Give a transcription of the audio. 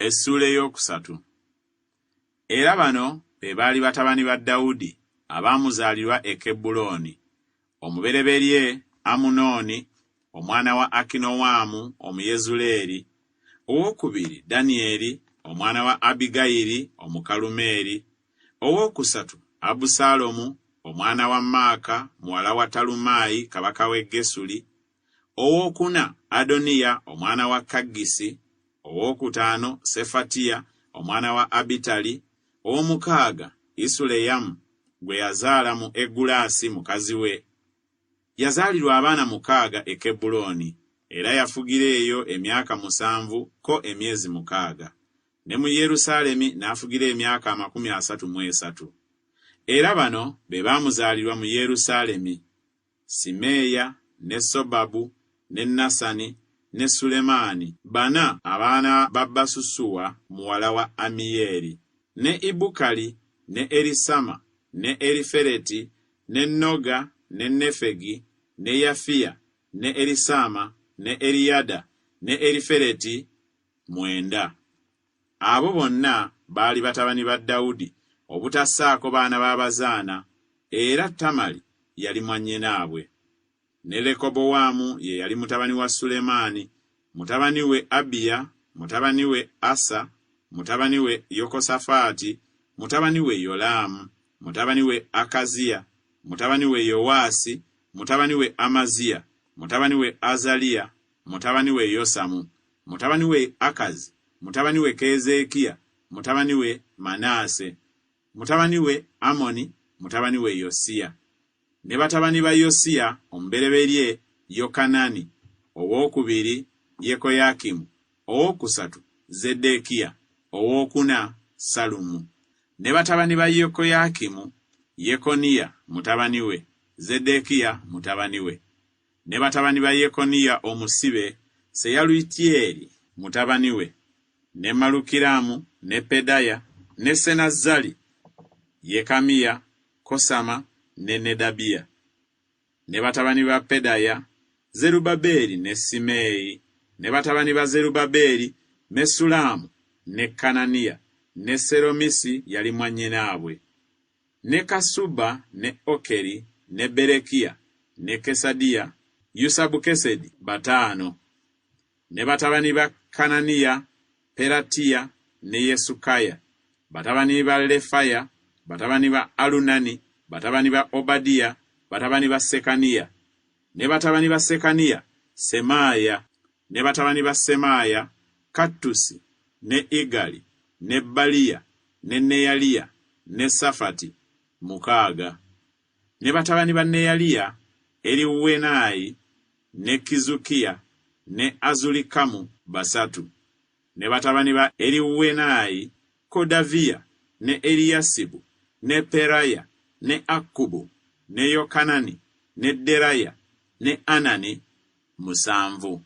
Essuula ey'okusatu. Era bano be baali batabani ba Dawudi abaamuzaalirwa e Kebbulooni: omubereberye Amunoni omwana wa Akinowaamu Omuyezuleeri, owookubiri Danyeri omwana wa Abigayiri Omukalumeeri, owookusatu Abusaalomu omwana wa Maaka muwala wa Talumaayi kabaka w'e Gesuli, owookuna Adoniya omwana wa Kaggisi, owookutaano Sefatiya omwana wa Abitali, ow'omukaaga Isuleyamu gwe yazaala mu Egulaasi mukazi we. Yazaalirwa abaana 6 e Kebbulooni, era yafugira eyo emyaka 7 ko emyezi 6, ne mu Yerusaalemi n'afugira emyaka 33. Era bano be baamuzaalirwa mu Yerusaalemi: Simeeya, ne Sobabu, ne Nasani, ne Sulemaani, bana abaana ba Basusuwa muwala wa Amiyeeri, ne Ibukali, ne Erisama, ne Erifereti, ne Noga, ne Nefegi, ne Yafiya, ne Erisama, ne Eriyada, ne Erifereti, 9. Abo bonna baali batabani ba Dawudi obutassaako baana b'abazaana, era Tamali yali mwannyinaabwe. Ne Lekobowaamu ye yali mutabani wa Sulemaani, mutabani we Abiya, mutabani we Asa, mutabani we Yokosafaati, mutabani we Yolaamu, mutabani we Akaziya, mutabani we Yowaasi, mutabani we Amaziya, mutabani we Azaliya, mutabani we Yosamu, mutabani we Akazi, mutabani we Keezeekiya, mutabani we Manaase, mutabani we Amoni, mutabani we Yosiya. Ne batabani ba Yosiya omubereberye Yokanani, owookubiri Yekoyakimu, owookusatu Zeddekiya, owookuna Salumu. Ne batabani ba Yekoyakimu Yekoniya mutabani we, Zeddekiya mutabani we. Ne batabani ba Yekoniya omusibe Seyalutyeri mutabani we, ne Malukiramu, ne Pedaya, ne Senazzali, Yekamiya, Kosama, ne Nedabiya. Ne batabani ba Pedaya Zerubbaberi ne Simeeyi. Ne batabani ba Zerubbaberi Mesulamu, ne Kananiya, ne Seromisi yali mwannyinaabwe, ne Kasuba, ne Okeri, ne Berekiya, ne Kesadiya, Yusabukesedi 5. Ne batabani ba Kananiya Peratiya, ne Yesukaya. Batabani ba Lefaya, batabani ba Alunani, batabani ba Obadiya, batabani ba Sekaniya. Ne batabani ba Sekaniya Semaaya. Ne batabani ba Semaaya Kattusi, ne Igali, ne Baliya, ne Neyaliya, ne Safati 6. Ne batabani ba Neyaliya Eriwenayi, ne Kizukiya, ne Azulikamu 3. Ne batabani ba Eriwenayi Kodaviya, ne Eliyasibu, ne Peraya, ne Akubu, ne Yokanani, ne Deraya, ne Anani 7.